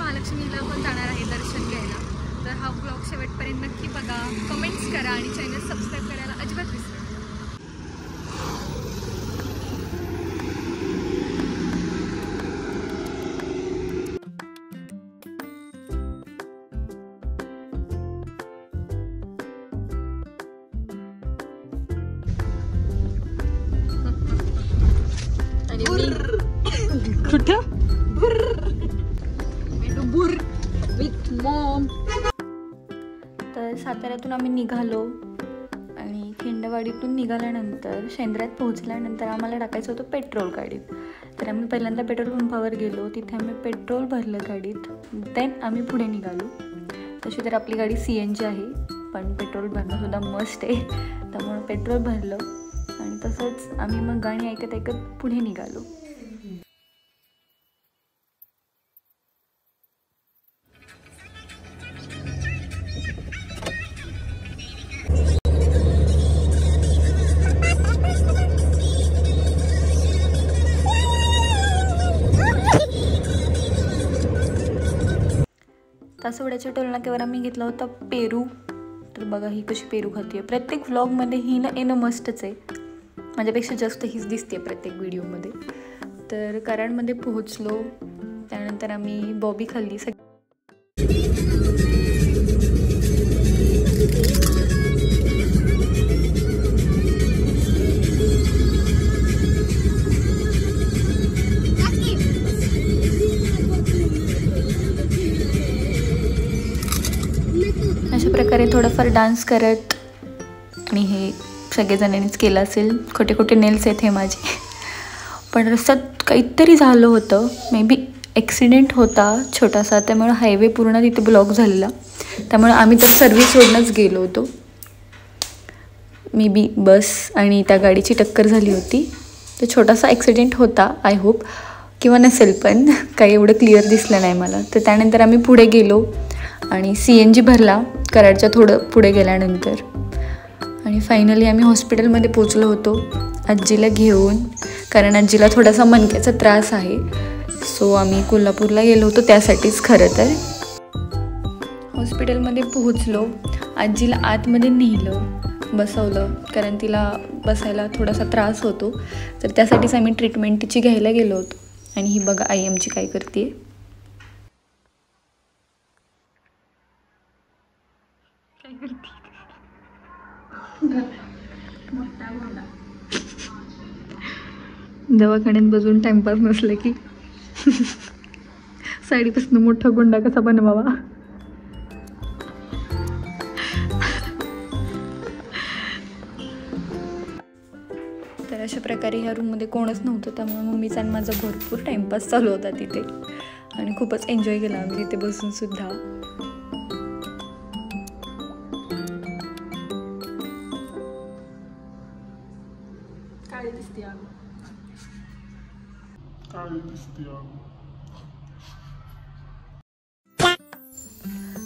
महालक्ष्मीला पण जाणार आहे दर्शन घ्यायला। तर हा ब्लॉग शेवटपर्यंत नक्की बघा, कमेंट्स करा आणि चॅनल सबस्क्राईब करायला अजिबात विसरू नका। कुठं विथ मॉम। तर साताऱ्यातून आम्ही निघालो आणि खिंडवाडीतून निघाल्यानंतर शेंद्र्यात पोहोचल्यानंतर आम्हाला टाकायचं होतं पेट्रोल गाडीत। तर आम्ही पहिल्यांदा पेट्रोल पंपावर गेलो, तिथे आम्ही पेट्रोल भरलं गाडीत, देन आम्ही पुढे निघालो। तशी तर आपली गाडी CNG आहे, पण पेट्रोल भरणंसुद्धा मस्ट आहे, त्यामुळे पेट्रोल भरलं आणि तसंच आम्ही मग गाणी ऐकत ऐकत पुढे निघालो। तासवड्याच्या टोलनाक्यावर आम्ही घेतला होता पेरू। तर बघा ही कशी पेरू खाते, प्रत्येक व्लॉगमध्ये ही ना येणं मस्टच आहे, माझ्यापेक्षा जास्त हीच दिसते प्रत्येक व्हिडिओमध्ये। तर कराडमध्ये पोहोचलो, त्यानंतर आम्ही बॉबी खाल्ली। अशा प्रकारे थोडंफार डान्स करत, आणि हे सगळेजणांनीच केलं असेल, खोटे खोटे नेल्स आहेत हे माझे। पण रस्त्यात काहीतरी झालं होतं, मे बी ॲक्सिडेंट होता छोटासा, त्यामुळे हायवे पूर्ण तिथे ब्लॉक झालेला, त्यामुळे आम्ही तर सर्व्हिस रोडनंच गेलो होतो। मे बी बस आणि त्या गाडीची टक्कर झाली होती, तर छोटासा ॲक्सिडेंट होता आय होप, किंवा नसेल, पण काही एवढं क्लिअर दिसलं नाही मला। तर त्यानंतर आम्ही पुढे गेलो आणि CNG भरला कराडच्या थोडं पुढे गेल्यानंतर, आणि फायनली आम्ही हॉस्पिटलमध्ये पोचलो होतो आजीला घेऊन, कारण आजीला थोडासा मणक्याचा त्रास आहे, सो आम्ही कोल्हापूरला गेलो होतो त्यासाठीच। खरं तर हॉस्पिटलमध्ये पोहोचलो, आजीला आतमध्ये नेलं, बसवलं, कारण तिला बसायला थोडासा त्रास होतो, तर त्यासाठीच आम्ही ट्रीटमेंट तिची घ्यायला गेलो होतो। आणि ही बघा आई आमची काय करते, दवाखान्यात बसून टाइमपास नसलं की साडीपासून मोठा गोंडा कसा बनवावा। तर अशा प्रकारे ह्या रूममध्ये कोणच नव्हतं, त्यामुळे मम्मीचा आणि माझा भरपूर टाइमपास चालू होता तिथे, आणि खूपच एन्जॉय केला आम्ही तिथे बसून सुद्धा।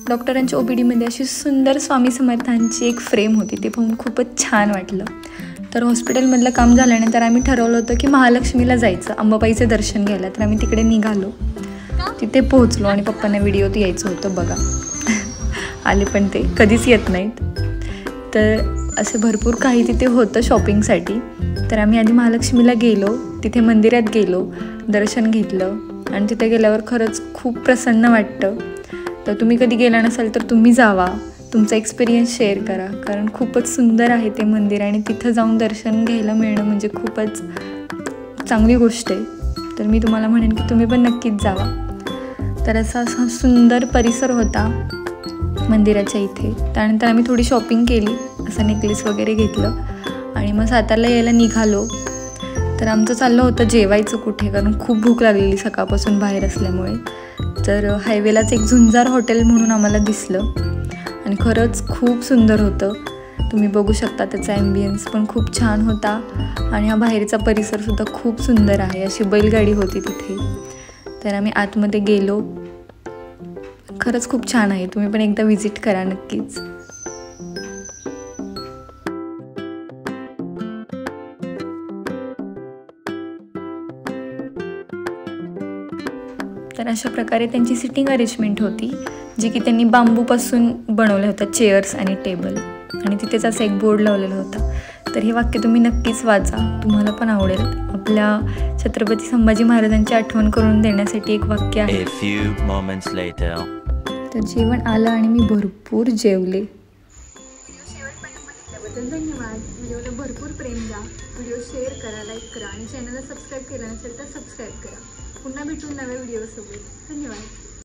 डॉक्टरांच्या OPDमध्ये अशी सुंदर स्वामी समर्थांची एक फ्रेम होती, ते पाहून खूपच छान वाटलं। तर हॉस्पिटलमधलं काम झाल्यानंतर आम्ही ठरवलं होतं की महालक्ष्मीला जायचं, अंबाबाईचं दर्शन घ्यायला। तर आम्ही तिकडे निघालो, तिथे पोहोचलो आणि पप्पांना व्हिडिओत यायचं होतं, बघा आले, पण ते कधीच येत नाहीत। तर असे भरपूर काही तिथे होतं शॉपिंगसाठी। तर आम्ही आधी महालक्ष्मीला गेलो, तिथे मंदिरात गेलो, दर्शन घेतलं, आणि तिथे गेल्यावर खरंच खूप प्रसन्न वाटतं। तर तुम्ही कधी गेला नसाल तर तुम्ही जावा, तुमचा एक्सपिरियन्स शेअर करा, कारण खूपच सुंदर आहे ते मंदिर, आणि तिथं जाऊन दर्शन घ्यायला मिळणं म्हणजे खूपच चांगली गोष्ट आहे। तर मी तुम्हाला म्हणेन की तुम्ही पण नक्कीच जावा। तर असा सुंदर परिसर होता मंदिराच्या इथे। त्यानंतर आम्ही थोडी शॉपिंग केली, असं नेकलेस वगैरे घेतलं, आणि मग सातारला यायला निघालो। तर आमचं चाललं होतं जेवायचं कुठे, कारण खूप भूक लागलेली सकाळपासून बाहेर असल्यामुळे। तर हायवेलाच एक झुंजार हॉटेल म्हणून आम्हाला दिसलं, आणि खरंच खूप सुंदर होतं, तुम्ही बघू शकता, त्याचा ॲम्बियन्स पण खूप छान होता, आणि हा बाहेरचा परिसरसुद्धा खूप सुंदर आहे। अशी बैलगाडी होती तिथे। तर आम्ही आतमध्ये गेलो, खरंच खूप छान आहे, तुम्ही पण एकदा व्हिजिट करा नक्कीच। तर अशा प्रकारे त्यांची सिटिंग अरेंजमेंट होती, जी की त्यांनी बांबूपासून बनवल्या होत्या चेअर्स आणि टेबल, आणि तिथेच असा एक बोर्ड लावलेला होता. तर हे वाक्य तुम्ही नक्कीच वाचा, तुम्हाला पण आवडेल. आपल्या छत्रपती संभाजी महाराजांची आठवण करून देण्यासाठी एक वाक्य आहे. तर जेवण आलं आणि मी भरपूर जेवले. धन्यवाद. व्हिडिओला भरपूर प्रेम द्या, व्हिडिओ शेअर करा, लाईक करा आणि चॅनलला सबस्क्राईब केलं नसेल तर सबस्क्राईब करा. पुन्हा भेटून नव्या व्हिडिओसोबत. धन्यवाद.